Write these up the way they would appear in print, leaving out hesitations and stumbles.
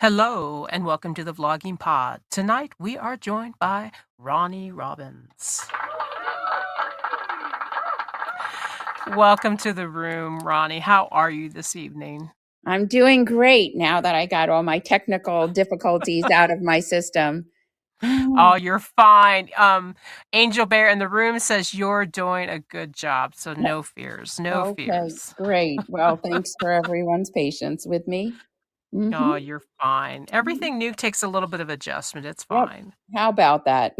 Hello and welcome to the Vlogging Pod. Tonight we are joined by Roni Robbins. Welcome to the room, Roni. How are you this evening? I'm doing great now that I got all my technical difficulties out of my system. Oh, you're fine. Angel Bear in the room says you're doing a good job, so no fears, no Okay, fears. great. Well, thanks for everyone's patience with me. Oh, Mm-hmm. you're fine. Everything new takes a little bit of adjustment. It's Yep. fine. How about that?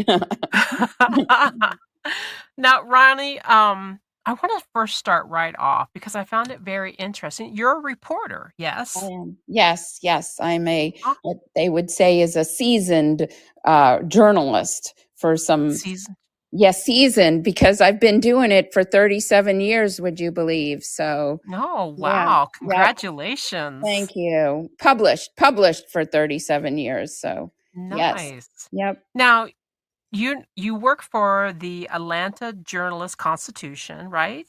Now, Ronnie, I want to first start right off because I found it very interesting. You're a reporter, I yes? am. Yes. I'm Oh, what they would say is a seasoned journalist for some, season. yes, seasoned because I've been doing it for 37 years, would you believe? So, No, yeah, wow. yep. Congratulations. Thank you. Published for 37 years. So, yes. Nice. Yep. Now, you work for the Atlanta Journalist Constitution, right?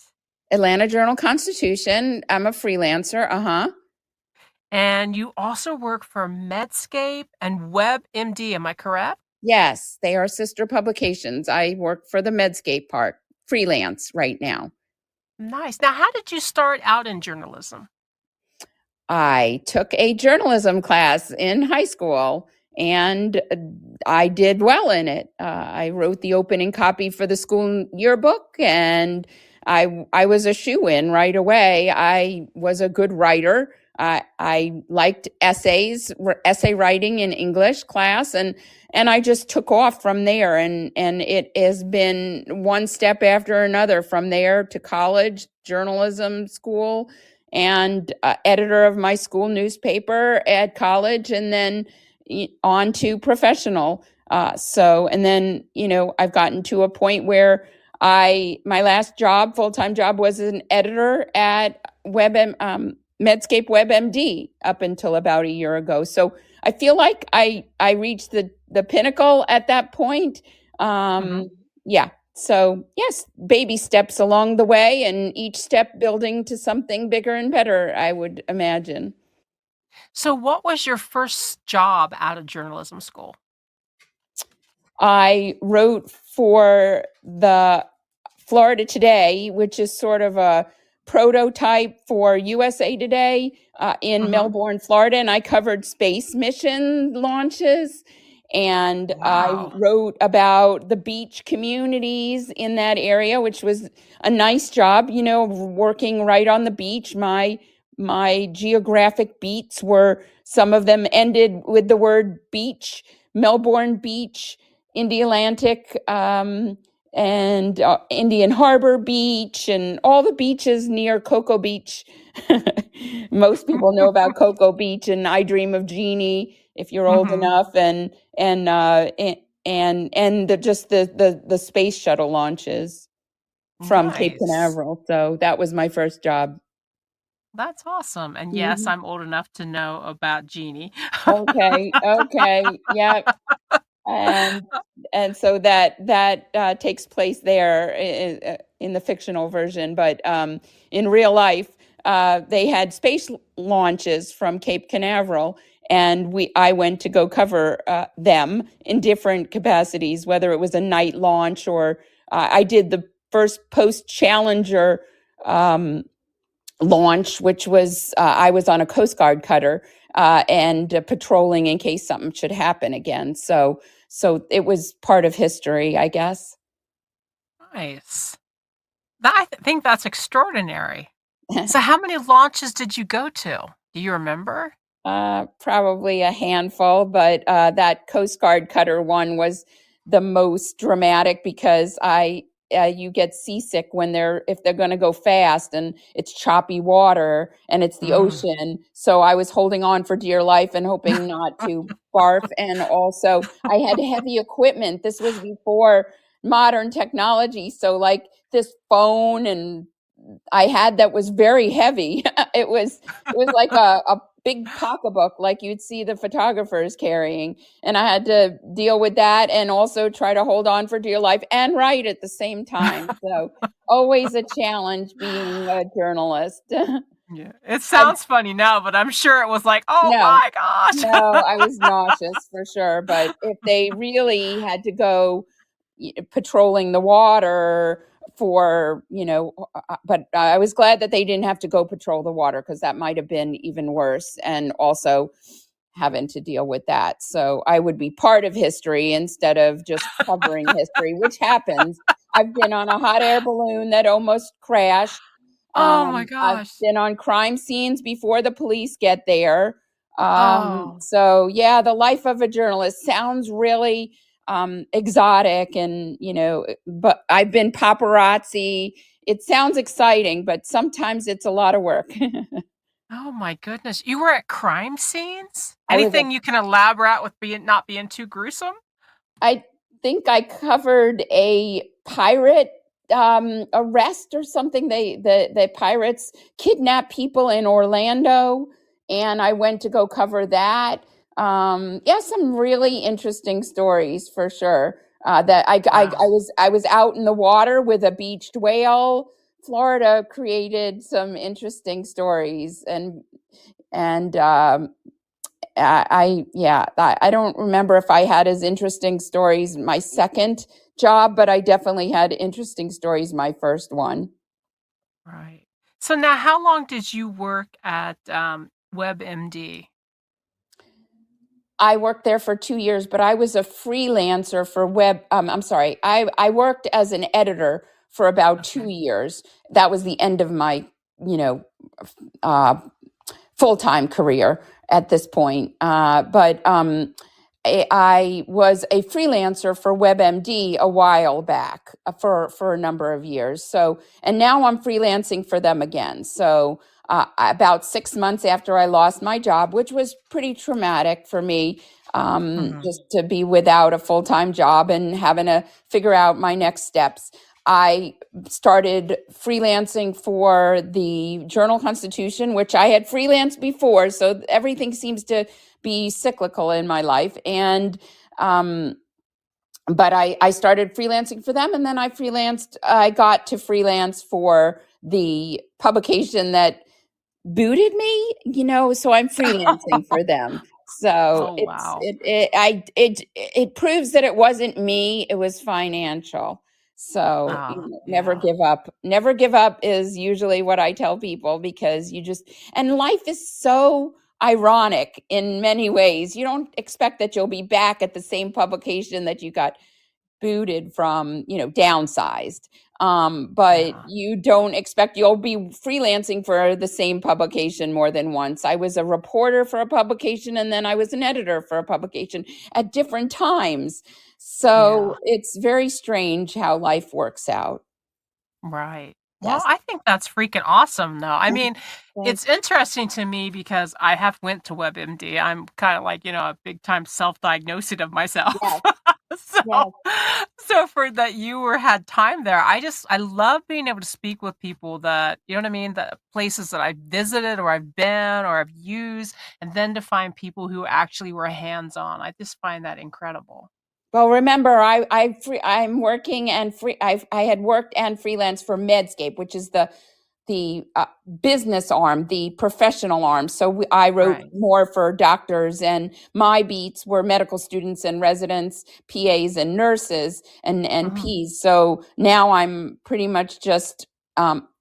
Atlanta Journal-Constitution. I'm a freelancer. Uh-huh. And you also work for Medscape and WebMD, am I correct? Yes, they are sister publications. I work for the Medscape part, freelance right now. Nice. Now, how did you start out in journalism? I took a journalism class in high school and I did well in it. I wrote the opening copy for the school yearbook and I was a shoo-in right away. I was a good writer. I liked essay writing in English class, and I just took off from there. And it has been one step after another from there to college, journalism school, and editor of my school newspaper at college, and then on to professional. And then, I've gotten to a point where my last job, full-time job, was an editor at Medscape WebMD up until about a year ago. So I feel like I reached the pinnacle at that point. Mhm. Yeah. So yes, baby steps along the way, and each step building to something bigger and better, I would imagine. So, what was your first job out of journalism school? I wrote for the Florida Today, which is sort of a prototype for USA Today in Mhm. Melbourne, Florida, and I covered space mission launches. And I Wow. wrote about the beach communities in that area, which was a nice job, working right on the beach. My geographic beats were, some of them ended with the word beach: Melbourne Beach, Indialantic, and Indian Harbor Beach, and all the beaches near Cocoa Beach. Most people know about Cocoa Beach and I Dream of Jeannie, if you're old Mhm. enough, and just the space shuttle launches from Cape Nice. Canaveral. So that was my first job. That's awesome. And yes, Mhm. I'm old enough to know about Jeannie. Okay, yeah. and and so that takes place there in the fictional version, but in real life, they had space launches from Cape Canaveral, and I went to go cover them in different capacities, whether it was a night launch or I did the first post Challenger launch, which was I was on a Coast Guard cutter and patrolling in case something should happen again. So it was part of history, I guess. Nice. Think that's extraordinary. So how many launches did you go to? Do you remember? Probably a handful, but that Coast Guard cutter one was the most dramatic because you get seasick when if they're going to go fast, and it's choppy water and it's the Mm. ocean. So I was holding on for dear life and hoping not to barf. And also, I had heavy equipment. This was before modern technology, so like this phone and I had that was very heavy. It was like a big pocketbook like you'd see the photographers carrying. And I had to deal with that and also try to hold on for dear life and write at the same time. So always a challenge being a journalist. Yeah. It I sounds funny now, but I'm sure it was like, "Oh no, my gosh." no, I was nauseous for sure. But if they really had to go patrolling the water for, but I was glad that they didn't have to go patrol the water because that might have been even worse. And also having to deal with that. So I would be part of history instead of just covering history, which happens. I've been on a hot air balloon that almost crashed. Oh my I've gosh. been on crime scenes before the police get there. Oh. So yeah, the life of a journalist sounds really exotic, and but I've been paparazzi. It sounds exciting, but sometimes it's a lot of work. Oh my goodness. You were at crime scenes? I was a Anything you can elaborate with being not being too gruesome? I think I covered a pirate arrest or something. The pirates kidnapped people in Orlando, and I went to go cover that. Yeah, some really interesting stories for sure. That Wow. I was out in the water with a beached whale. Florida created some interesting stories, and I don't remember if I had as interesting stories my second job, but I definitely had interesting stories my first one. Right. So now how long did you work at, WebMD? I worked there for 2 years, but I was a freelancer for I'm sorry, I worked as an editor for about Okay. 2 years. That was the end of my, you know, uh, full time career at this point. But I was a freelancer for WebMD a while back for a number of years. So, and now I'm freelancing for them again. So, about 6 months after I lost my job, which was pretty traumatic for me, Mhm. just to be without a full time job and having to figure out my next steps. I started freelancing for the Journal Constitution, which I had freelanced before. So everything seems to be cyclical in my life. And, but I started freelancing for them, and then I got to freelance for the publication that booted me, so I'm freelancing for them. So Oh, wow. it proves that it wasn't me, it was financial. So, never Yeah. give up. Never give up is usually what I tell people, because and life is so ironic in many ways. You don't expect that you'll be back at the same publication that you got booted from, downsized. But Yeah. you don't expect you'll be freelancing for the same publication more than once. I was a reporter for a publication, and then I was an editor for a publication at different times. Yeah. So it's very strange how life works out. Right. Well, Yes. I think that's freaking awesome, though. I mean, Thanks. it's interesting to me because I have went to WebMD. I'm kind of like, a big time self-diagnosing of myself. Yes. So, Yes. so for that you were had time there, I love being able to speak with people that, you know what I mean, the places that I've visited or I've been or I've used, and then to find people who actually were hands-on. I just find that incredible. Well, remember, I'm working and I had worked and freelance for Medscape, which is the business arm, the professional arm. So I wrote Right. more for doctors, and my beats were medical students and residents, PAs and nurses, and Mhm. NPs. So now I'm pretty much just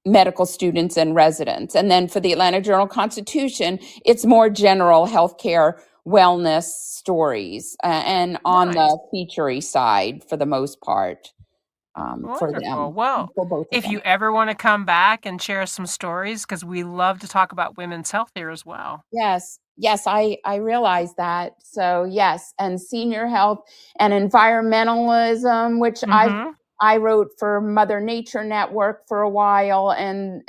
medical students and residents. And then for the Atlanta Journal Constitution, it's more general healthcare wellness stories, and on Nice. the featurey side for the most part, for Wonderful. them, Well, for both of if them. you ever want to come back and share some stories, because we love to talk about women's health here as well. Yes, yes, I realize that. So yes, and senior health and environmentalism, which Mhm. I wrote for Mother Nature Network for a while, and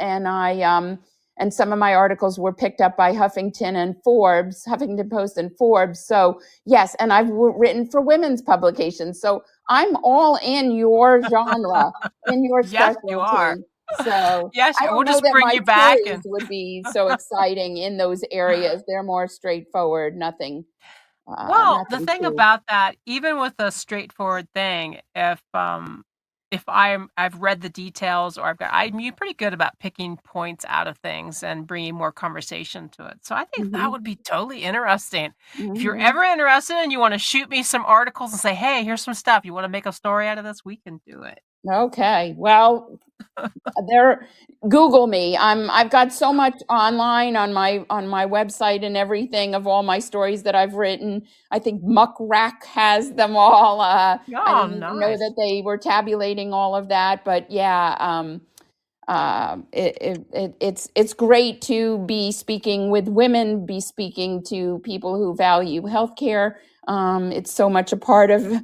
some of my articles were picked up by Huffington Post and Forbes. So yes, and I've written for women's publications. So I'm all in your genre, in your Yes, you are. specialty. So Yes, I we'll don't know just that bring my you back stories and would be so exciting in those areas. They're more straightforward, well, the nothing thing too. about that, even with a straightforward thing, if if I've read the details or I'm pretty good about picking points out of things and bringing more conversation to it. So I think that Mhm. would be totally interesting. If you're Mhm. ever interested and you want to shoot me some articles and say, "Hey, here's some stuff. You want to make a story out of this? We can do it." Okay. Well, there, Google me. I've got so much online on my website and everything of all my stories that I've written. I think Muck Rack has them all. I Oh, didn't even know that nice. they were tabulating all of that, but yeah, it's great to be speaking with women, be speaking to people who value healthcare. It's so much a part of.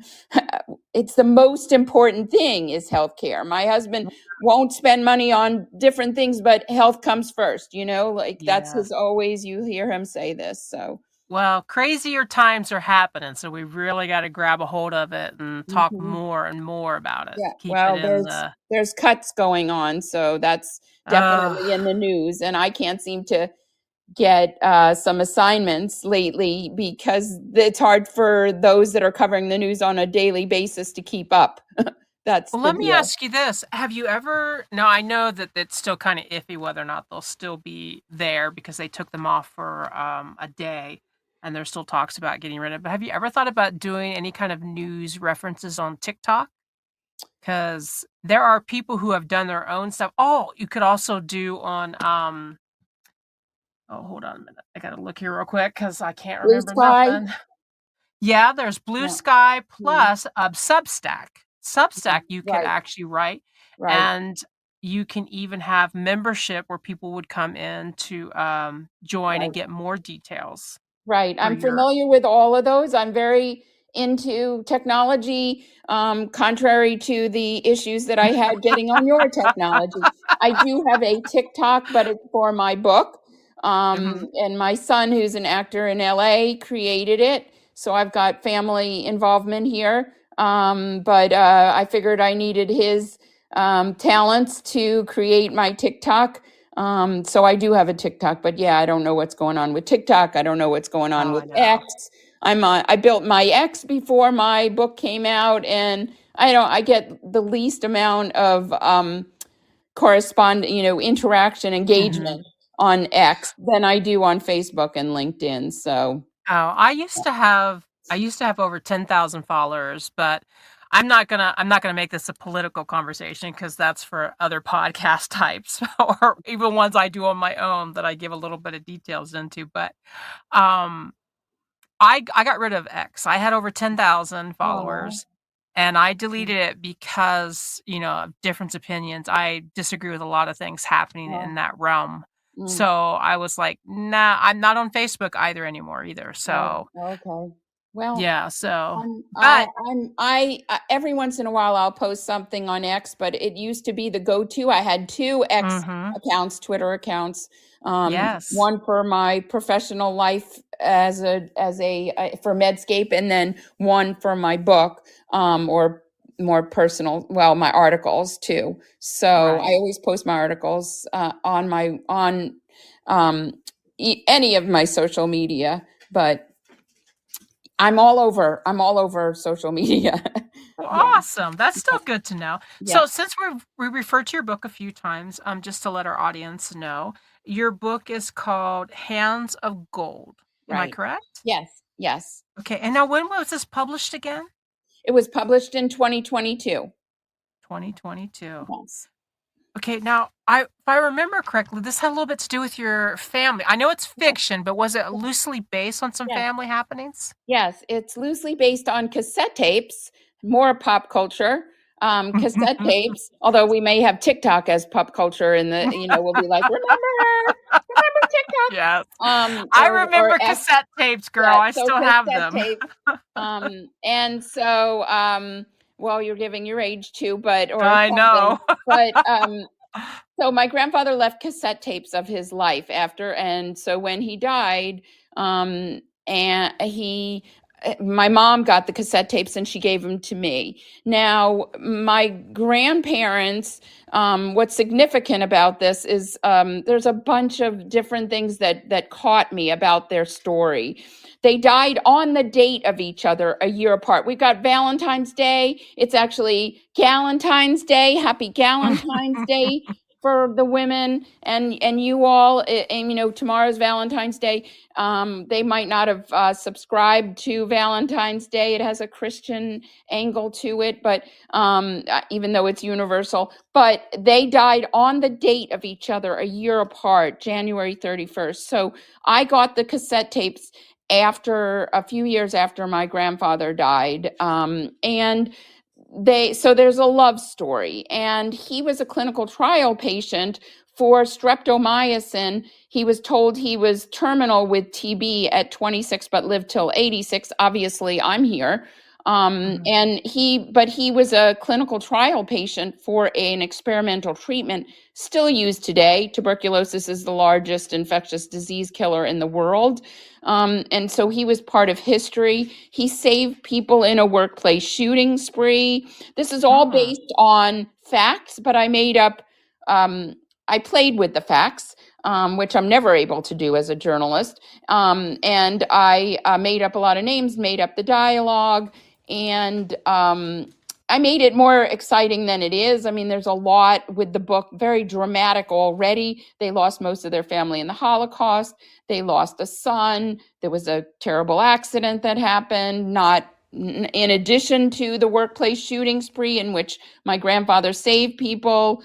It's the most important thing is healthcare. My husband won't spend money on different things, but health comes first. Like that's Yeah. his always. You hear him say this. So. Well, crazier times are happening, so we really got to grab a hold of it and talk Mhm. more and more about it. Yeah. Keep it Well, in there's the. there's cuts going on, so that's Uh, definitely in the news, and I can't seem to get some assignments lately because it's hard for those that are covering the news on a daily basis to keep up. That's well, the let me deal. ask you this. Have you ever, now I know that it's still kind of iffy whether or not they'll still be there because they took them off for a day and there's still talks about getting rid of it. But have you ever thought about doing any kind of news references on TikTok? Because there are people who have done their own stuff. Oh, you could also do on, oh, hold on a minute. I got to look here real quick because I can't Blue remember sky. nothing. Yeah, there's Blue Yeah. Sky Mhm. plus, Substack. Substack, you could Right. actually write, Right. and you can even have membership where people would come in to, join and Right. get more details Right. for I'm your. familiar with all of those. I'm very into technology, contrary to the issues that I had getting on your technology. I do have a TikTok, but it's for my book. Mhm. And my son, who's an actor in LA, created it. So I've got family involvement here. But I figured I needed his talents to create my TikTok. So I do have a TikTok, but yeah, I don't know what's going on with TikTok. I don't know what's going on Oh, with I X. know. I built my X before my book came out, and I get the least amount of interaction, Mhm. engagement on X than I do on Facebook and LinkedIn. So Oh, I used to have over 10,000 followers, but I'm not gonna make this a political conversation because that's for other podcast types or even ones I do on my own that I give a little bit of details into, but, um, I got rid of X. I had over 10,000 oh, followers, and I deleted it because, of different opinions. I disagree with a lot of things happening in oh, that realm. So, mm. I was like, "Nah, I'm not on Facebook either anymore either." Oh, So, okay. Well, yeah, so I'm I but I'm I every once in a while I'll post something on X, but it used to be the go-to. I had two X Mhm. accounts, Twitter accounts, Yes. one for my professional life for Medscape, and then one for my book, or more personal, well, my articles too. So I Right. always post my articles on um, any of my social media, but I'm all over social media. Well, Yeah, awesome. That's still good to know. yeah, So, since we referred to your book a few times, just to let our audience know, your book is called Hands of Gold. Am I right. correct? Yes, yes. Okay, and now when was this published again? It was published in 2022. 2022. Yes. Okay, now if I remember correctly, this had a little bit to do with your family. I know it's Yes, fiction, but was it loosely based on some yes. family happenings? Yes, it's loosely based on cassette tapes, more pop culture. Cassette tapes, although we may have TikTok as pop culture, we'll be like, remember TikTok? Yes. I Or remember X. cassette tapes, girl. Yeah, I so still have cassette them. tapes. And so, well, you're giving your age too, or I something. know. But so my grandfather left cassette tapes of his life and so when he died, and he my mom got the cassette tapes and she gave them to me. Now, my grandparents, what's significant about this is there's a bunch of different things that caught me about their story. They died on the date of each other a year apart. We've got Valentine's Day. It's actually Galentine's Day. Happy Galentine's Day for the women and you all. And tomorrow's Valentine's Day. They might not have subscribed to Valentine's Day. It has a Christian angle to it, but even though it's universal, but they died on the date of each other a year apart, January 31st. So I got the cassette tapes after a few years after my grandfather died. And so there's a love story, and he was a clinical trial patient for streptomycin. He was told he was terminal with TB at 26, but lived till 86. Obviously, I'm here. And he was a clinical trial patient for an experimental treatment still used today. Tuberculosis is the largest infectious disease killer in the world. And so he was part of history. He saved people in a workplace shooting spree. This is all based on facts, but I made up, I played with the facts, which I'm never able to do as a journalist. And I made up a lot of names, made up the dialogue, and I made it more exciting than it is. I mean, there's a lot with the book, very dramatic already. They lost most of their family in the Holocaust. They lost a son. There was a terrible accident that happened, not in addition to the workplace shooting spree in which my grandfather saved people.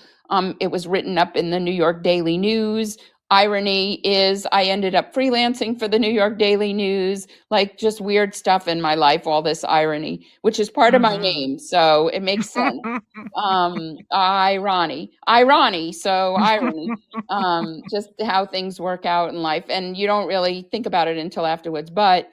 It was written up in the New York Daily News. Irony is I ended up freelancing for the New York Daily News, like just weird stuff in my life, all this irony, which is part of my name. So it makes sense. Irony. So irony, just how things work out in life. And you don't really think about it until afterwards. But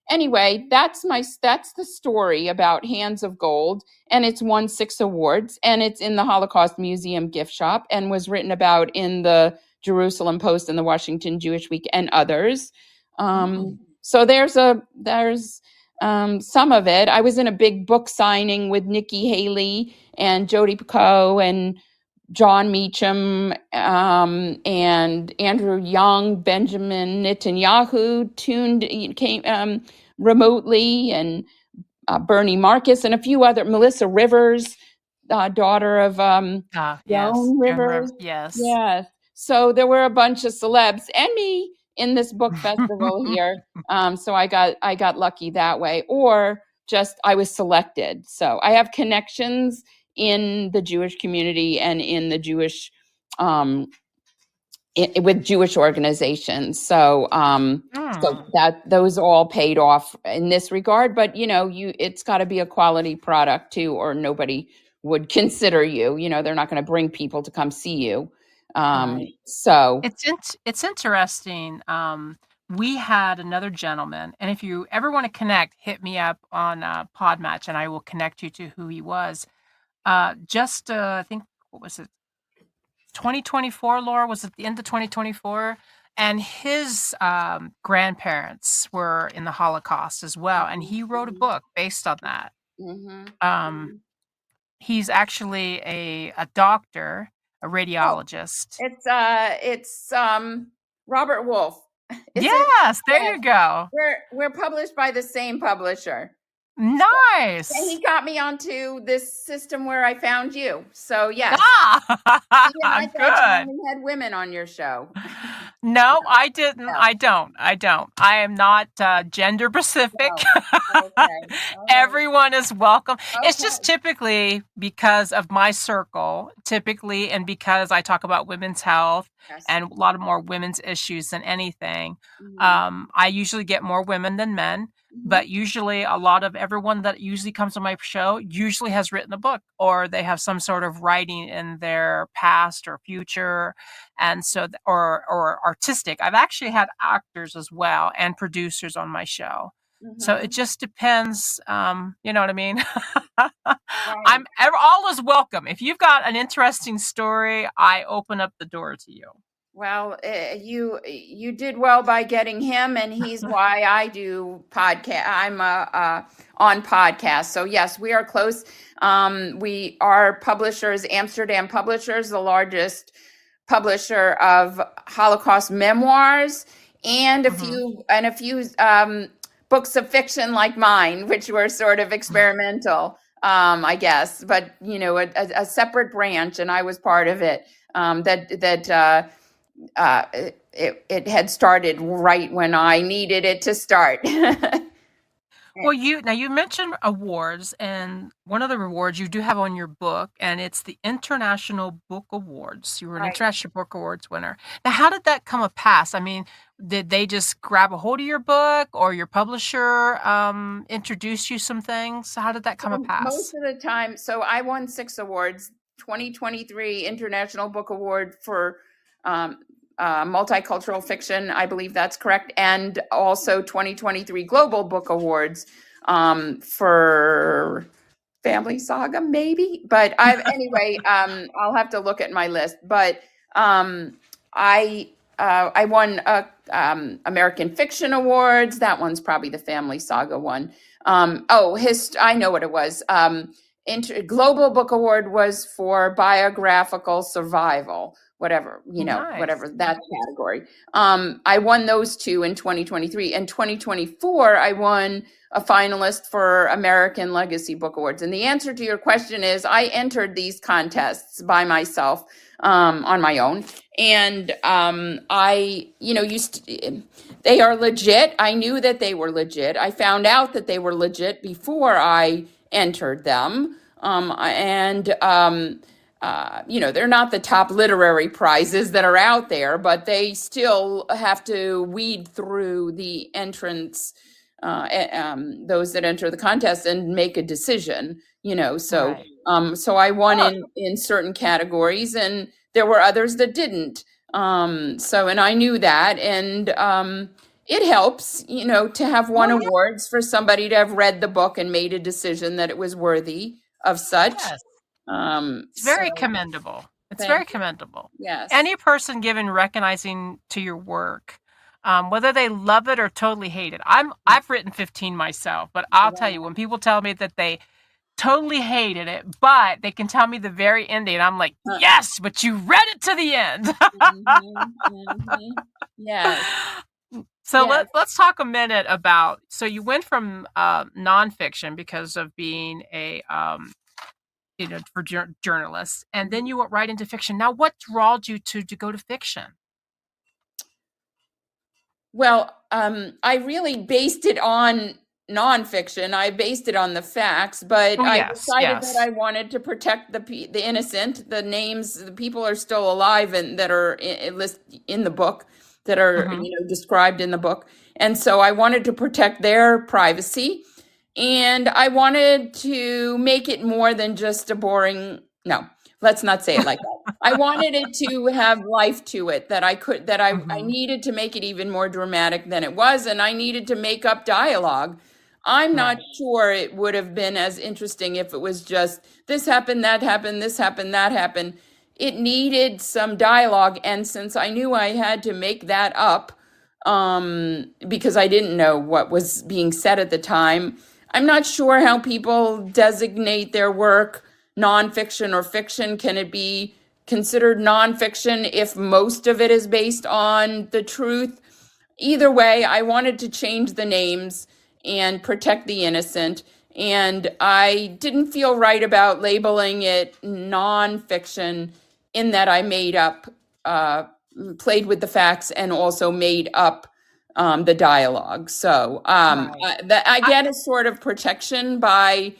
anyway, that's the story about Hands of Gold, and it's won 6 awards, and it's in the Holocaust Museum gift shop, and was written about in the Jerusalem Post and the Washington Jewish Week and others. So there's some of it. I was in a big book signing with Nikki Haley and Jodi Picoult and John Meacham, and Andrew Young. Benjamin Netanyahu came remotely, and Bernie Marcus, and a few other, Melissa Rivers, daughter of Yes, Joan Rivers. yes. Yes. So there were a bunch of celebs and me in this book festival here. So I got lucky that way, or just I was selected. So I have connections in the Jewish community and in the Jewish with Jewish organizations. So that those all paid off in this regard. But it's got to be a quality product too, or nobody would consider you. They're not going to bring people to come see you. Right. So It's interesting. We had another gentleman, and if you ever want to connect, hit me up on Podmatch, and I will connect you to who he was. I think, what was it? 2024, Laura, was it the end of 2024? And his grandparents were in the Holocaust as well, and he wrote a book based on that. He's actually a doctor, a radiologist. It's Robert Wolf. Yes, there you go. We're published by the same publisher. Nice. And he got me onto this system where I found you. So yes. I thought you only had women on your show. No, I didn't. No. I don't. I am not gender specific. No. Okay. Everyone is welcome. It's just typically because of my circle, and because I talk about women's health and a lot of more women's issues than anything. I usually get more women than men. But usually a lot of everyone that usually comes on my show usually has written a book, or they have some sort of writing in their past or future. And so, or artistic. I've actually had actors as well and producers on my show. So it just depends. You know what I mean? All is welcome. If you've got an interesting story, I open up the door to you. Well, you did well by getting him, and he's why I do podcast. I'm on podcast. So yes, we are close. We are publishers, Amsterdam Publishers, the largest publisher of Holocaust memoirs, and Hmm. a few books of fiction like mine, which were sort of experimental, I guess. But you know, a separate branch, and I was part of it. It had started right when I needed it to start. Well, you mentioned awards, and one of the rewards you do have on your book, and it's the International Book Awards. You were an Right. International Book Awards winner. Now, how did that come a pass? I mean, did they just grab a hold of your book, or your publisher introduced you some things? How did that come a So most pass? of the time, so I won 6 awards: 2023 International Book Award for um, multicultural fiction, I believe that's correct, and also 2023 Global Book Awards for family saga, maybe. But I'll have to look at my list. But um, I won American Fiction Awards. That one's probably the family saga one. I know what it was. Global Book Award was for biographical survival, whatever Nice. that category. I won those two in 2023. In 2024, I won a finalist for American Legacy Book Awards. And the answer to your question is I entered these contests by myself, on my own. And they are legit. I knew that they were legit. I found out that they were legit before I entered them. They're not the top literary prizes that are out there, but they still have to weed through the entrance, those that enter the contest and make a decision. Right. So I won Oh, in certain categories, and there were others that didn't. And I knew that, and it helps, to have won well, yeah. awards for somebody to have read the book and made a decision that it was worthy of such. Yes. It's So very commendable. It's thank very you. commendable. Yes. Any person given recognizing to your work, whether they love it or totally hate it. I've written 15 myself, but I'll tell you, when people tell me that they totally hated it, but they can tell me the very ending, I'm like, yes, but you read it to the end. Mhm, mhm. Yes, So yes. let's talk a minute about. So you went from nonfiction because of being a for journalists, and then you went right into fiction. Now, what drawed you to go to fiction? Well, I really based it on nonfiction. I based it on the facts, but Oh, I yes, decided that yes. I wanted to protect the innocent. The names, the people are still alive and that are in the book, that are Hmm. described in the book, and so I wanted to protect their privacy, and I wanted to make it more than just a boring. No, let's not say it like that. I wanted it to have life to it, that I Hmm. needed to make it even more dramatic than it was, and I needed to make up dialogue. I'm not Right. sure it would have been as interesting if it was just this happened, that happened, this happened, that happened. It needed some dialogue, and since I knew I had to make that up, because I didn't know what was being said at the time, I'm not sure how people designate their work nonfiction or fiction. Can it be considered nonfiction if most of it is based on the truth? Either way, I wanted to change the names and protect the innocent. And I didn't feel right about labeling it nonfiction, in that I made up, uh, played with the facts and also made up the dialogue. So Right. I I, get a sort of protection by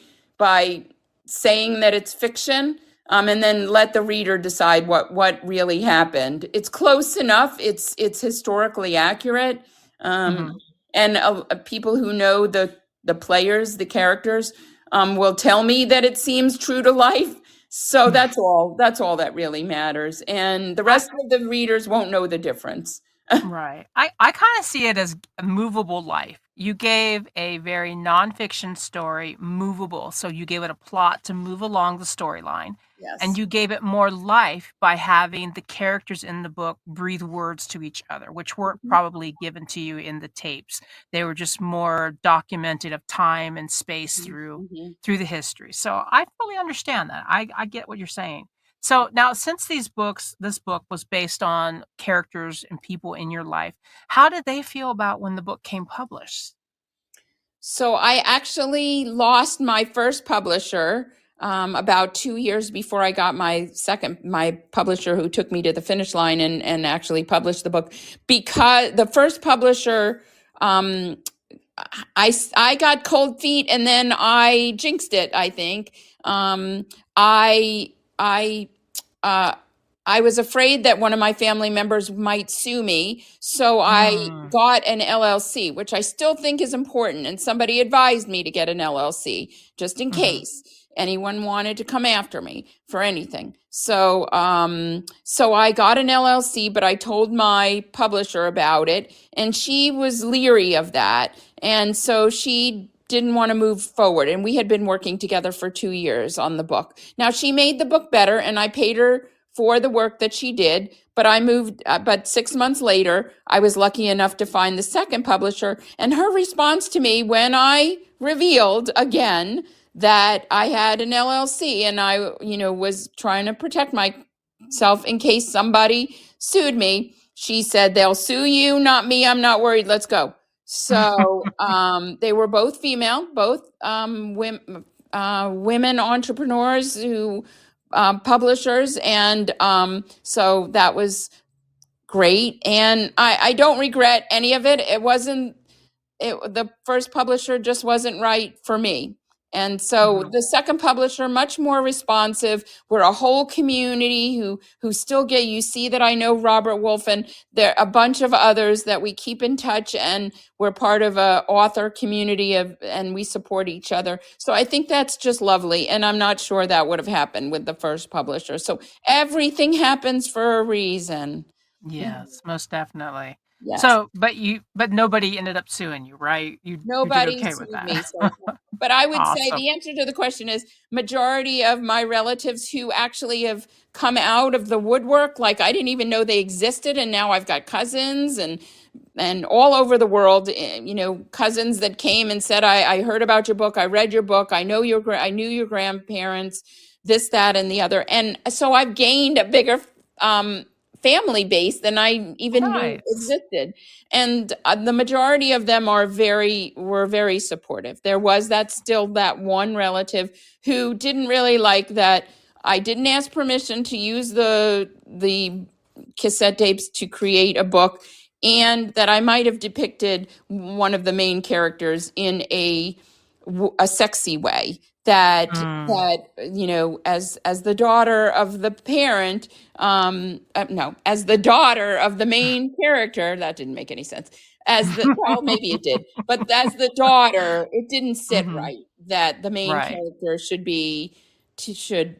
saying that it's fiction, and then let the reader decide what really happened. It's close enough. It's historically accurate, um, mhm. and people who know the players, the characters, will tell me that it seems true to life. So that's all. That's all that really matters, and the I, rest of the readers won't know the difference. right. I kind of see it as a movable life. You gave a very nonfiction story movable. So you gave it a plot to move along the storyline. And Yes. you gave it more life by having the characters in the book breathe words to each other, which weren't Mhm, probably given to you in the tapes. They were just more documented of time and space mhm, mhm. through the history. So I fully understand that. I get what you're saying. So now, since this book was based on characters and people in your life, how did they feel about when the book came published? So I actually lost my first publisher about 2 years before I got my publisher who took me to the finish line and actually published the book. Because the first publisher, um, I got cold feet and then I jinxed it, I think. I, I, uh, I was afraid that one of my family members might sue me, so I Mm, got an LLC, which I still think is important. And somebody advised me to get an LLC just in mhm, case anyone wanted to come after me for anything. So I got an LLC, but I told my publisher about it, and she was leery of that, and so she didn't want to move forward. And we had been working together for 2 years on the book. Now she made the book better, and I paid her for the work that she did. But I moved, but 6 months later, I was lucky enough to find the second publisher. And her response to me when I revealed again that I had an LLC and I, was trying to protect myself in case somebody sued me, she said, "They'll sue you, not me. I'm not worried. Let's go." So they were both female, both women entrepreneurs who publishers, and so that was great. And I don't regret any of it. The first publisher just wasn't right for me. And so mhm. the second publisher, much more responsive. We're a whole community who still get, you see that I know Robert Wolf, and there are a bunch of others that we keep in touch, and we're part of a author community and we support each other. So I think that's just lovely. And I'm not sure that would have happened with the first publisher. So everything happens for a reason. Yes, most definitely. Yes. So, but nobody ended up suing you, right? You did Nobody okay with sued me that. so far. But I would say Awesome. the answer to the question is majority of my relatives who actually have come out of the woodwork, like I didn't even know they existed, and now I've got cousins and all over the world, cousins that came and said, I heard about your book, I read your book, I knew your grandparents, this, that, and the other. And so I've gained a bigger um, family base than I even knew Nice. existed. And the majority of them were very supportive. There was that one relative who didn't really like that I didn't ask permission to use the cassette tapes to create a book, and that I might have depicted one of the main characters in a sexy way. Mm. As the daughter of the parent, no, as the daughter of the main character, that didn't make any sense. Well, maybe it did, but as the daughter, it didn't sit Mhm. right that the main Right. character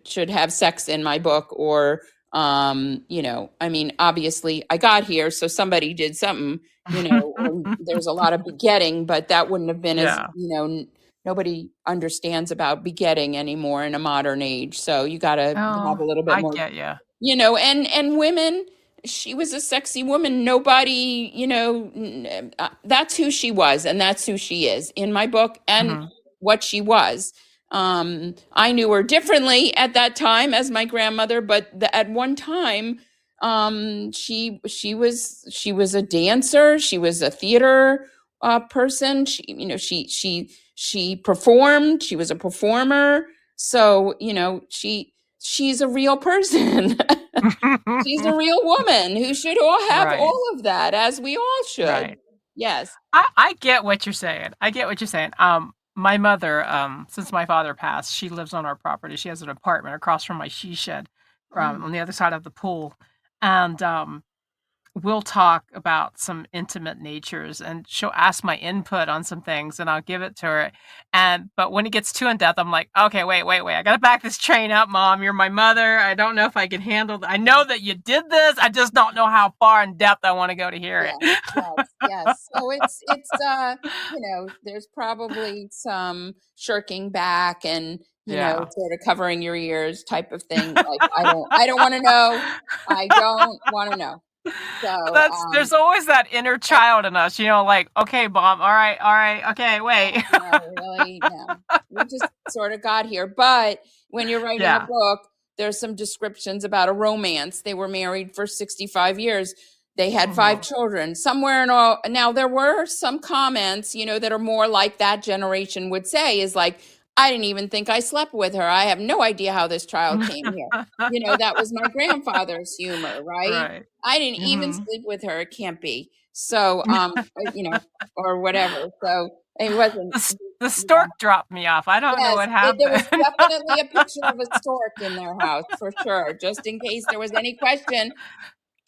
should have sex in my book. Or I mean, obviously I got here, so somebody did something, or there's a lot of begetting, but that wouldn't have been as, Yeah. nobody understands about begetting anymore in a modern age. So you got to have Oh, a little bit I more, get you. and women. She was a sexy woman. Nobody, that's who she was, and that's who she is in my book, and Mhm. what she was. I knew her differently at that time as my grandmother, but at one time, she was a dancer. She was a theater person. She performed. She was a performer. So she's a real person. She's a real woman who should all have Right. all of that, as we all should. Right. Yes. I get what you're saying. I get what you're saying. My mother, since my father passed, she lives on our property. She has an apartment across from my she shed, Mm. on the other side of the pool, and we'll talk about some intimate natures, and she'll ask my input on some things, and I'll give it to her. And but when it gets too in depth, I'm like, okay, wait, I gotta back this train up, Mom. You're my mother. I don't know if I can handle. I know that you did this. I just don't know how far in depth I want to go to hear Yeah. it. Yes. Yes. So there's probably some shirking back and, Yeah. sort of covering your ears type of thing. Like, I don't want to know. I don't want to know. So, That's there's always that inner that's, child in us, like, "Okay, mom, all right, okay, wait." no, really, no. We just sort of got here. But when you're writing a Yeah. book, there's some descriptions about a romance. They were married for 65 years. They had five Mhm. children. Somewhere in all, now there were some comments, that are more like that generation would say, is like, I didn't even think I slept with her. I have no idea how this child came here. That was my grandfather's humor, right? Right. I didn't even Mhm. sleep with her. It can't be. So, or whatever. So it wasn't, The yeah. stork dropped me off. I don't know Yes, what there was happened. definitely a picture of a stork in their house for sure, just in case there was any question.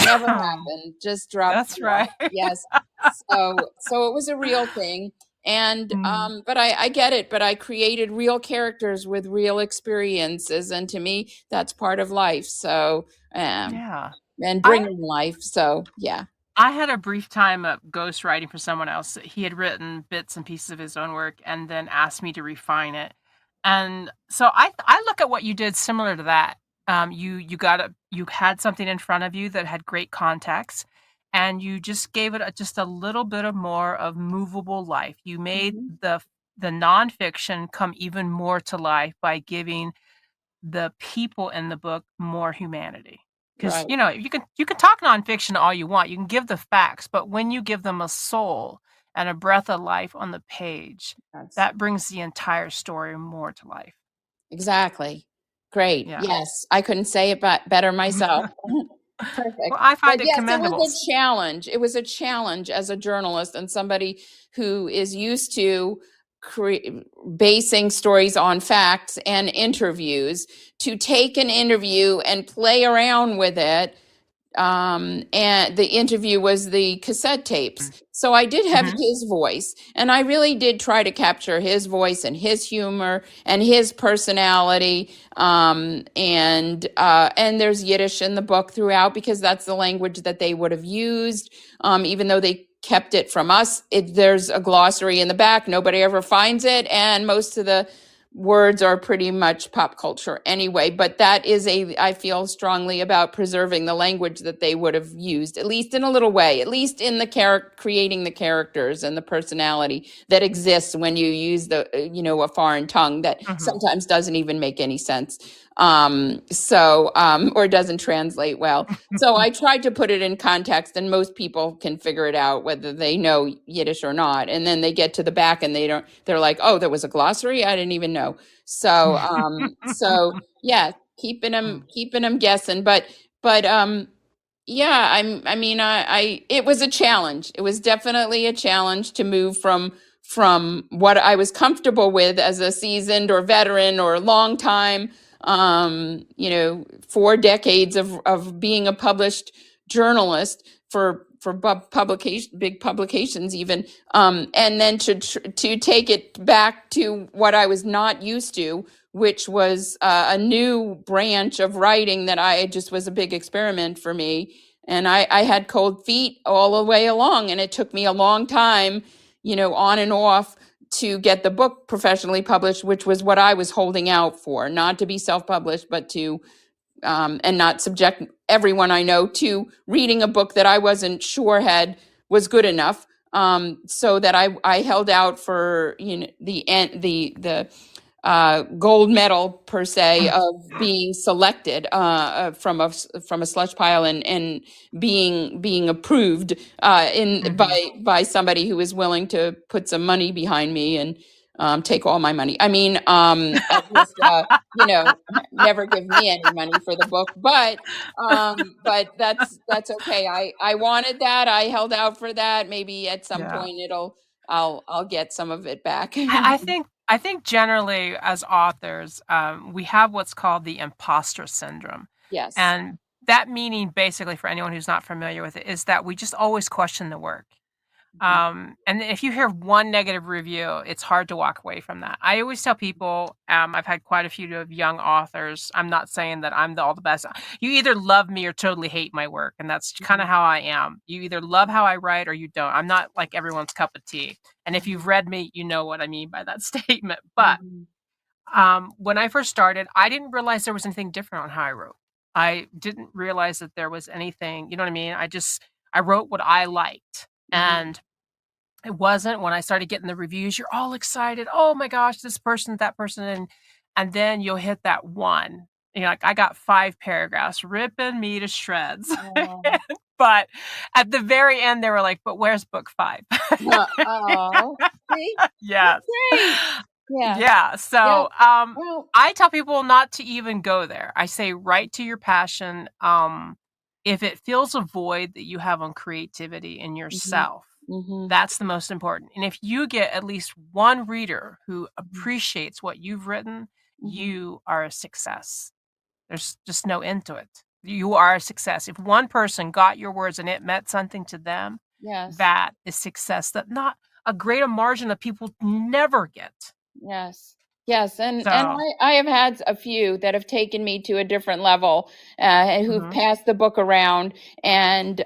Never happened. Just dropped That's you off. right. Yes. So it was a real thing. And Mm. but I get it, but I created real characters with real experiences, and to me that's part of life. So Yeah. and I bringing life. So yeah. I had a brief time of ghostwriting for someone else. He had written bits and pieces of his own work and then asked me to refine it. And so I look at what you did similar to that. You had something in front of you that had great context, and you just gave it just a little bit of more of movable life. You made Mhm. the nonfiction come even more to life by giving the people in the book more humanity. Because Right. you can talk nonfiction all you want, you can give the facts, but when you give them a soul and a breath of life on the page, That's that brings the entire story more to life. exactly. Great. Yeah. Yes. I couldn't say it better myself. Well, Perfect. I But find it yes, it was commendable. a challenge. It was a challenge as a journalist and somebody who is used to basing stories on facts and interviews, to take an interview and play around with it. And the interview was the cassette tapes. So I did have Mhm. his voice, and I really did try to capture his voice and his humor and his personality. And there's Yiddish in the book throughout because that's the language that they would have used, even though they kept it from us. There's a glossary in the back. Nobody ever finds it, and most of the words are pretty much pop culture anyway, but I feel strongly about preserving the language that they would have used, at least in a little way, at least in the creating the characters and the personality that exists when you use a foreign tongue that Mhm. sometimes doesn't even make any sense. Or doesn't translate well. So I tried to put it in context, and most people can figure it out whether they know Yiddish or not. And then they get to the back and they're like, oh, there was a glossary? I didn't even know. So yeah, Mm. keeping them guessing. But yeah, it was a challenge. It was definitely a challenge to move from what I was comfortable with as a seasoned or veteran or long time, 4 decades of being a published journalist for publication, big publications even, and then to take it back to what I was not used to, which was a new branch of writing that I just was a big experiment for me. And I had cold feet all the way along, and it took me a long time, on and off, to get the book professionally published, which was what I was holding out for, not to be self-published, but to and not subject everyone I know to reading a book that I wasn't sure was good enough. So that I held out for the end, the gold medal per se of being selected from a slush pile, and being approved in Mhm. by somebody who is willing to put some money behind me and take all my money. I mean, at least never give me any money for the book, but that's okay. I wanted that. I held out for that. Maybe at some Yeah. point I'll get some of it back. I think generally as authors, we have what's called the imposter syndrome. Yes. And that meaning basically for anyone who's not familiar with it is that we just always question the work. And if you hear one negative review, it's hard to walk away from that. I always tell people, I've had quite a few of young authors. I'm not saying that I'm all the best. You either love me or totally hate my work, and that's kind of how I am. You either love how I write or you don't. I'm not like everyone's cup of tea. And if you've read me, you know what I mean by that statement. But when I first started, I didn't realize there was anything different on how I wrote. I didn't realize that there was anything, you know what I mean? I wrote what I liked. And it wasn't when I started getting the reviews, you're all excited. Oh my gosh, this person, that person. And then you'll hit that one. Like I got 5 paragraphs ripping me to shreds. Oh, But at the very end, they were like, but where's book 5? oh, see, that's Yes. great. Yeah, Yeah. yeah. So Well, I tell people not to even go there. I say write to your passion. If it fills a void that you have on creativity in mhm, yourself, mhm, that's the most important. And if you get at least one reader who appreciates what you've written, mhm. you are a success. There's just no end to it. You are a success. If one person got your words and it meant something to them, Yes, that is success that not a greater margin of people never get. yes, yes. And So, I have had a few that have taken me to a different level, who've mhm. passed the book around, and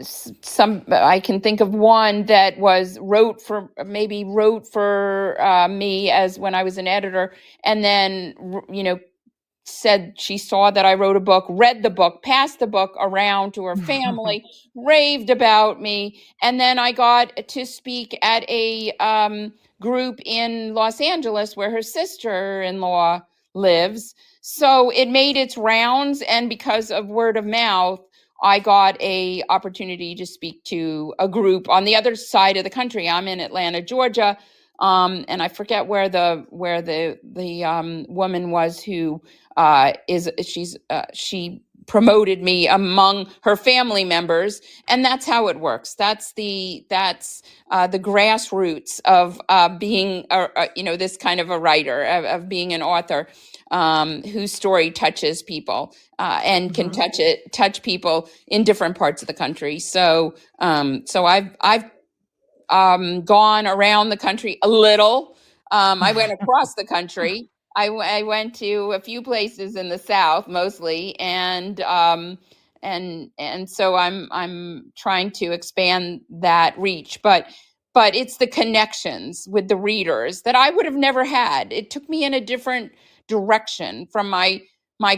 some I can think of one that was wrote for me as when I was an editor, and then said she saw that I wrote a book, read the book, passed the book around to her family, raved about me. And then I got to speak at a group in Los Angeles where her sister in law lives. So it made its rounds. And because of word of mouth, I got a opportunity to speak to a group on the other side of the country. I'm in Atlanta, Georgia. And I forget where the woman was who she promoted me among her family members, and that's how it works. That's the grassroots of being this kind of a writer, of being an author, whose story touches people, and can Mhm. touch people in different parts of the country. So I've gone around the country a little. I went across the country. I went to a few places in the South mostly, and so I'm trying to expand that reach. But it's the connections with the readers that I would have never had. It took me in a different direction from my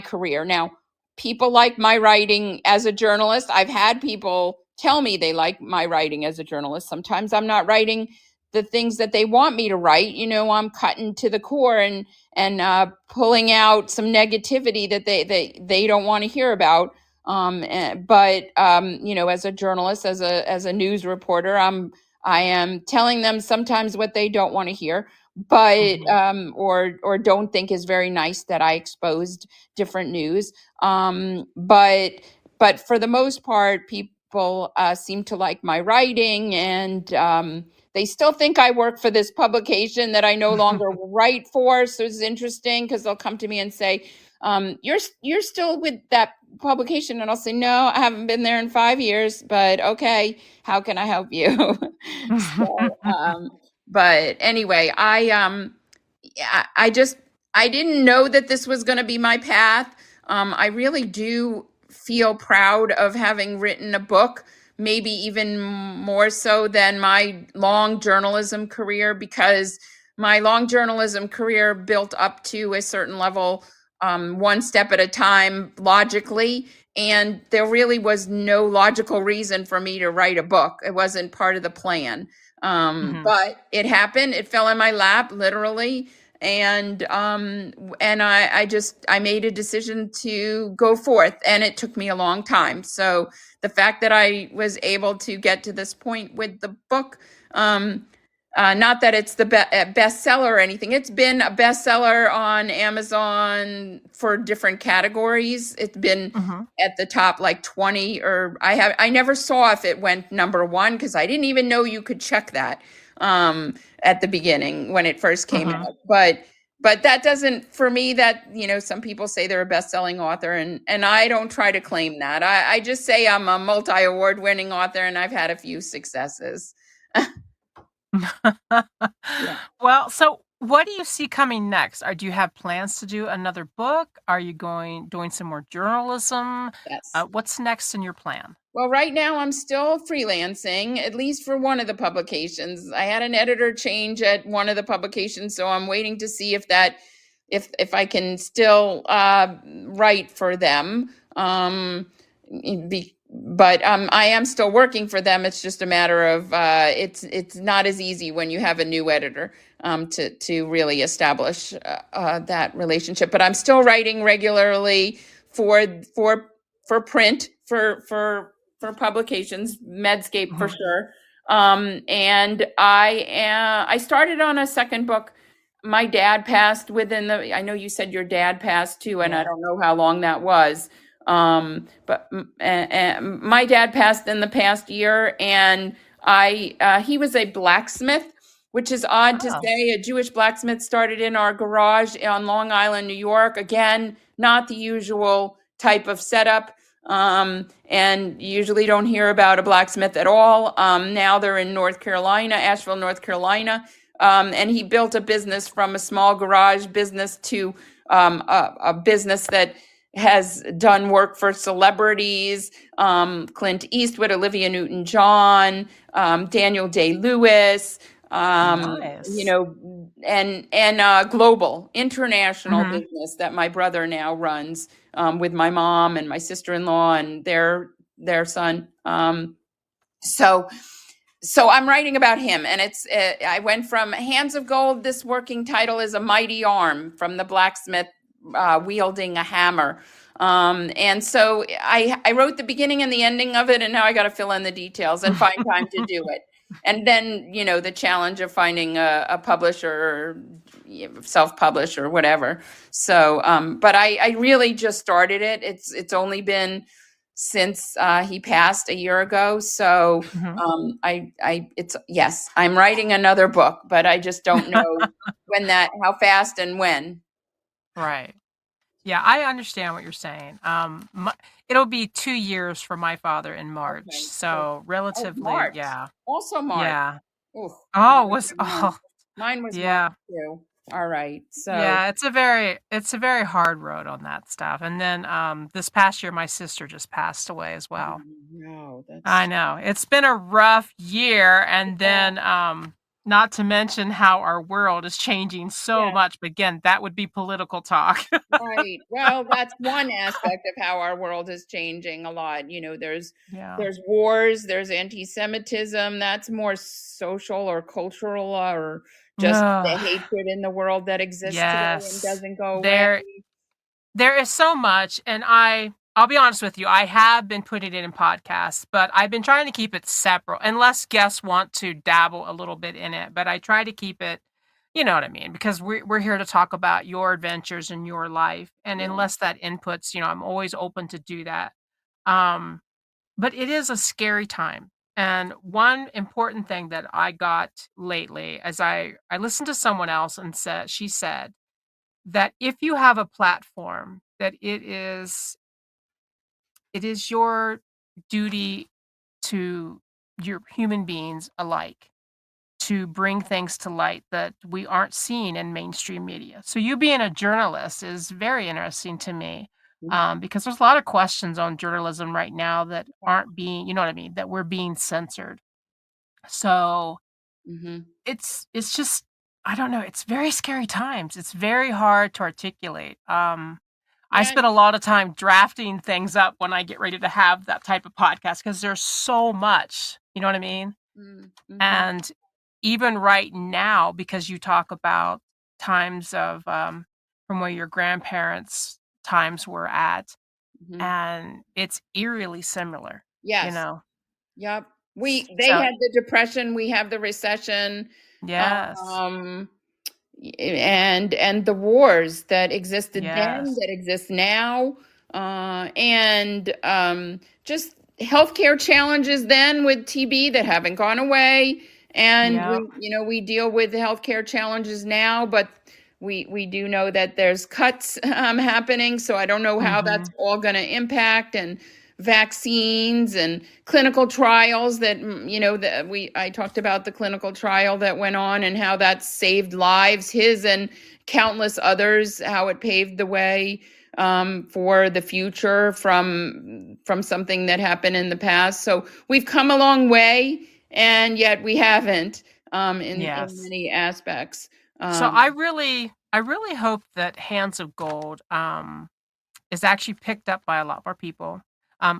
career. Now, people like my writing as a journalist. I've had people tell me they like my writing as a journalist. Sometimes I'm not writing the things that they want me to write. I'm cutting to the core and pulling out some negativity that they don't want to hear about. But as a journalist, as a news reporter, I am telling them sometimes what they don't want to hear, but Mhm. or don't think is very nice that I exposed different news. But for the most part, people seem to like my writing, and they still think I work for this publication that I no longer write for. So it's interesting because they'll come to me and say, "You're still with that publication," and I'll say, "No, I haven't been there in 5 years, but okay, how can I help you?" But anyway, yeah, I didn't know that this was going to be my path. I really do feel proud of having written a book, maybe even more so than my long journalism career, because my long journalism career built up to a certain level, one step at a time, logically. And there really was no logical reason for me to write a book. It wasn't part of the plan. Mhm. But it happened. It fell in my lap, literally, and I made a decision to go forth, and it took me a long time. So the fact that I was able to get to this point with the book, not that it's the bestseller or anything. It's been a bestseller on Amazon for different categories. It's been Mhm. at the top like 20, or I never saw if it went number one because I didn't even know you could check that at the beginning when it first came Mhm. out. But that doesn't, for me, that, some people say they're a best-selling author, and I don't try to claim that. I just say I'm a multi-award winning author, and I've had a few successes. Yeah. Well, so what do you see coming next? Or do you have plans to do another book? Are you doing some more journalism? Yes. What's next in your plan? Well, right now I'm still freelancing, at least for one of the publications. I had an editor change at one of the publications, so I'm waiting to see if I can still write for them. But I am still working for them. It's just a matter of it's not as easy when you have a new editor to really establish that relationship. But I'm still writing regularly for for print for publications, Medscape for Mhm. sure. And I started on a second book. My dad passed within the. I know you said your dad passed too, and I Yeah. don't know how long that was. But my dad passed in the past year, and he was a blacksmith, which is odd to Oh. say. A Jewish blacksmith started in our garage on Long Island, New York. Again, not the usual type of setup. And you usually don't hear about a blacksmith at all. Now they're in North Carolina, Asheville, North Carolina. And he built a business from a small garage business to a business that has done work for celebrities, Clint Eastwood, Olivia Newton-John, Daniel Day-Lewis, Nice. and global, international Mhm. business that my brother now runs with my mom and my sister-in-law and their son. So so I'm writing about him, and I went from Hands of Gold. This working title is A Mighty Arm, from the blacksmith wielding a hammer. And so I wrote the beginning and the ending of it, and now I got to fill in the details and find time to do it. And then, the challenge of finding a publisher, or self-publish or whatever. So, but I really just started it. It's only been since he passed a year ago. So Mhm. yes, I'm writing another book, but I just don't know how fast and when. Right. Yeah, I understand what you're saying. It'll be 2 years for my father in March, Okay. So, so oh, relatively, March, yeah, also March. yeah. Oof, Oh, mine was was March. oh, Mine was March yeah, too. All right. So, yeah. It's a very hard road on that stuff. And then this past year, my sister just passed away as well. no, I that's know it's been a rough year, and yeah, then not to mention how our world is changing so yeah. much. But again, that would be political talk. Right. Well, that's one aspect of how our world is changing a lot. Yeah. There's wars, there's anti-Semitism. That's more social or cultural, or just the Ugh. hatred in the world that exists today and Yes. doesn't go away. There is so much, and I'll be honest with you, I have been putting it in podcasts, but I've been trying to keep it separate unless guests want to dabble a little bit in it, but I try to keep it, you know what I mean, because we're here to talk about your adventures in your life, and Yeah. unless that inputs, I'm always open to do that. Um, but it is a scary time. And one important thing that I got lately, as I listened to someone else, and she said that if you have a platform, that it is your duty to your human beings alike to bring things to light that we aren't seeing in mainstream media. So you being a journalist is very interesting to me, because there's a lot of questions on journalism right now that aren't being, you know what I mean, that we're being censored. So Mm-hmm. it's just, I don't know, it's very scary times. It's very hard to articulate. I Yeah. spend a lot of time drafting things up when I get ready to have that type of podcast because there's so much, you know what I mean? Mm-hmm. And even right now, because you talk about times of from where your grandparents' times were at, Hmm. and it's eerily similar, you Yes. know. Yep. They So had the depression, we have the recession. yes, Um, and the wars that existed then, yes, that exist now, and just healthcare challenges then with TB that haven't gone away, and yeah, we deal with healthcare challenges now, but we do know that there's cuts happening, so I don't know how that's Mhm. all going to impact, and vaccines and clinical trials that that I talked about the clinical trial that went on and how that saved lives, his and countless others, how it paved the way for the future from something that happened in the past. So we've come a long way, and yet we haven't in Yes. many aspects. So Um, I really hope that Hands of Gold is actually picked up by a lot more people.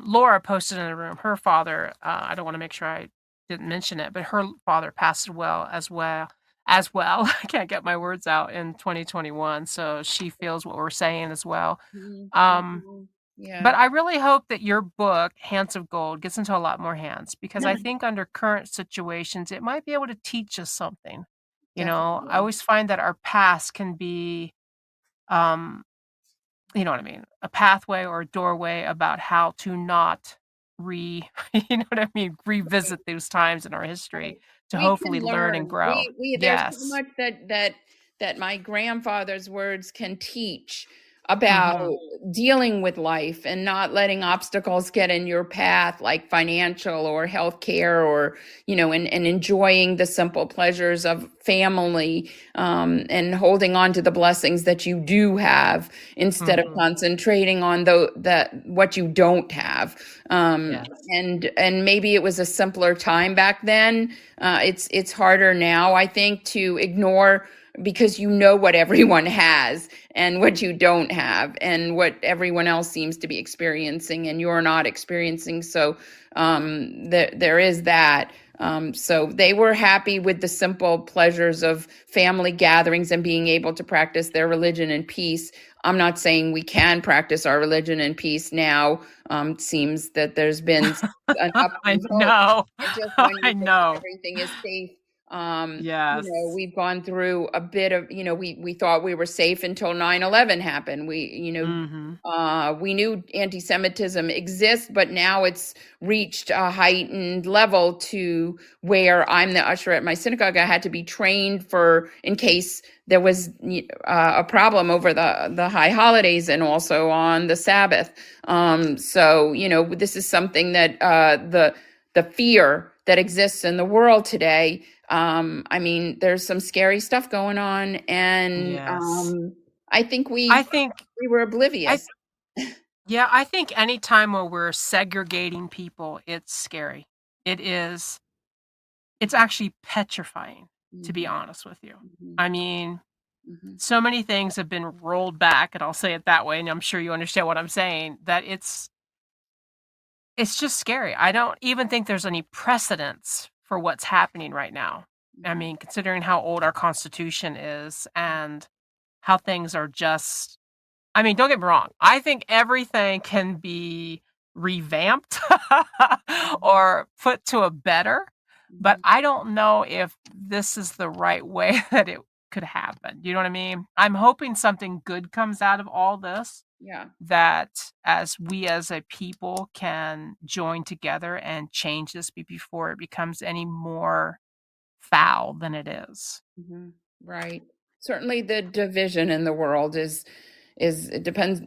Laura posted in the room, her father, I don't want to make sure I didn't mention it, but her father passed as well. I can't get my words out in 2021. So she feels what we're saying as well. mhm, Um, mhm. Yeah. but I really hope that your book, Hands of Gold, gets into a lot more hands because I think under current situations, it might be able to teach us something. I Definitely. always find that our past can be, um, you know what I mean, a pathway or a doorway about how to not you know what I mean, revisit those times in our history Right. to We hopefully can learn and learn. grow. We There's so Yes. much that my grandfather's words can teach about Mhm. dealing with life and not letting obstacles get in your path, like financial or healthcare, or and enjoying the simple pleasures of family, and holding on to the blessings that you do have instead of Mhm. concentrating on that what you don't have. Yes. And maybe it was a simpler time back then. It's harder now, I think, to ignore, because what everyone has and what you don't have, and what everyone else seems to be experiencing and you're not experiencing. So there is that. So they were happy with the simple pleasures of family gatherings and being able to practice their religion in peace. I'm not saying we can practice our religion in peace now. It seems that there's been an up I and hope, know. and just when I you think know. everything is safe, Yes. we've gone through a bit of, we thought we were safe until 9/11 happened. Mhm. We knew anti-Semitism exists, but now it's reached a heightened level to where I'm the usher at my synagogue. I had to be trained for in case there was a problem over the high holidays and also on the Sabbath. So this is something that the fear that exists in the world today. I mean, there's some scary stuff going on, and Yes. I think I think we were I oblivious. Yeah, I think any time where we're segregating people, it's scary. It is it's actually petrifying, to be Mhm, honest with you. mhm, I mean, mhm, so many things have been rolled back, and I'll say it that way, and I'm sure you understand what I'm saying, that it's just scary. I don't even think there's any precedence for what's happening right now. I mhm, mean, considering how old our Constitution is and how things are just I mean, don't get me wrong. I think everything can be revamped mhm, or put to a better, but mhm. I don't know if this is the right way that it could happen. You know what I mean? I'm hoping something good comes out of all this, Yeah. that as we as a people can join together and change this before it becomes any more foul than it is. Mhm. Right. Certainly the division in the world is it depends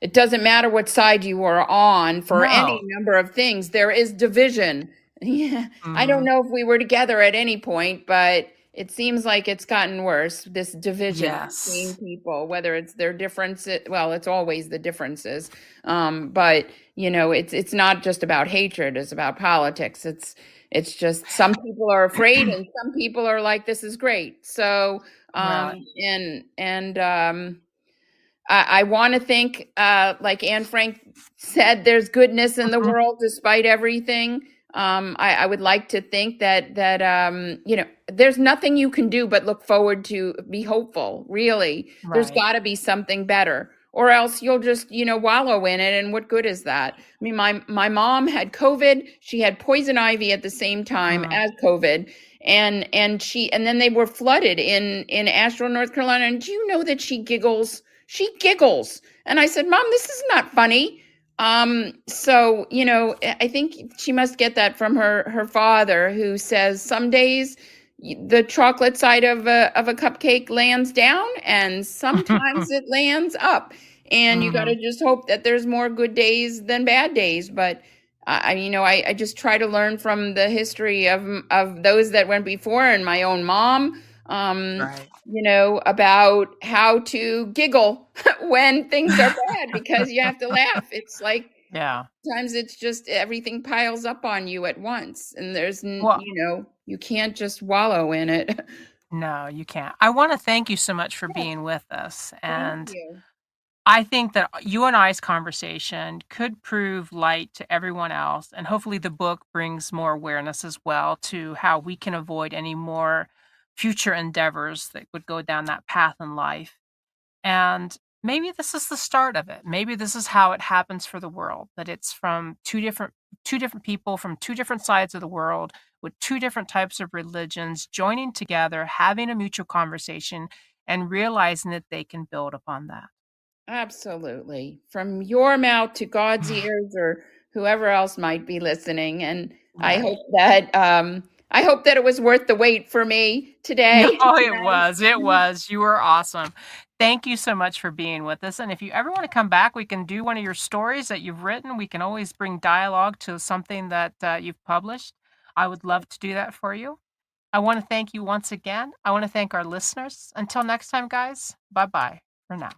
it doesn't matter what side you are on for any No. number of things. There is division. Yeah. I don't Mhm. know if we were together at any point, but it seems like it's gotten worse, this division between Yes. people, whether it's their differences. Well, it's always the differences. But it's not just about hatred, it's about politics. It's just some people are afraid and some people are like, this is great. So, Right. I want to think, like Anne Frank said, there's goodness in the world despite everything. I would like to think that there's nothing you can do but look forward to, be hopeful. Really, there's Right. got to be something better, or else you'll just wallow in it. And what good is that? I mean, my mom had COVID. She had poison ivy at the same time Mm. as COVID, and then they were flooded in Asheville, North Carolina. And do you know that she giggles? She giggles. And I said, Mom, this is not funny. So, I think she must get that from her father, who says some days the chocolate side of a cupcake lands down, and sometimes it lands up. And you got to Mhm. just hope that there's more good days than bad days. But I just try to learn from the history of those that went before, and my own mom, Right. about how to giggle when things are bad, because you have to laugh. It's like Yeah. sometimes it's just everything piles up on you at once, and Well, you can't just wallow in it. no, you can't. I wanna thank you so much for Yeah, being with us, thank and you. I think that you and I's conversation could prove light to everyone else, and hopefully the book brings more awareness as well to how we can avoid any more future endeavors that would go down that path in life. And maybe this is the start of it. Maybe this is how it happens for the world, that it's from two different people from two different sides of the world with two different types of religions joining together, having a mutual conversation and realizing that they can build upon that. Absolutely. From your mouth to God's ears, or whoever else might be listening. And I Right. hope that I hope that it was worth the wait for me No, today. it was, it was. You were awesome. Thank you so much for being with us, and if you ever wanna come back, we can do one of your stories that you've written. We can always bring dialogue to something that, you've published. I would love to do that for you. I wanna thank you once again. I wanna thank our listeners. Until next time, guys, bye-bye for now.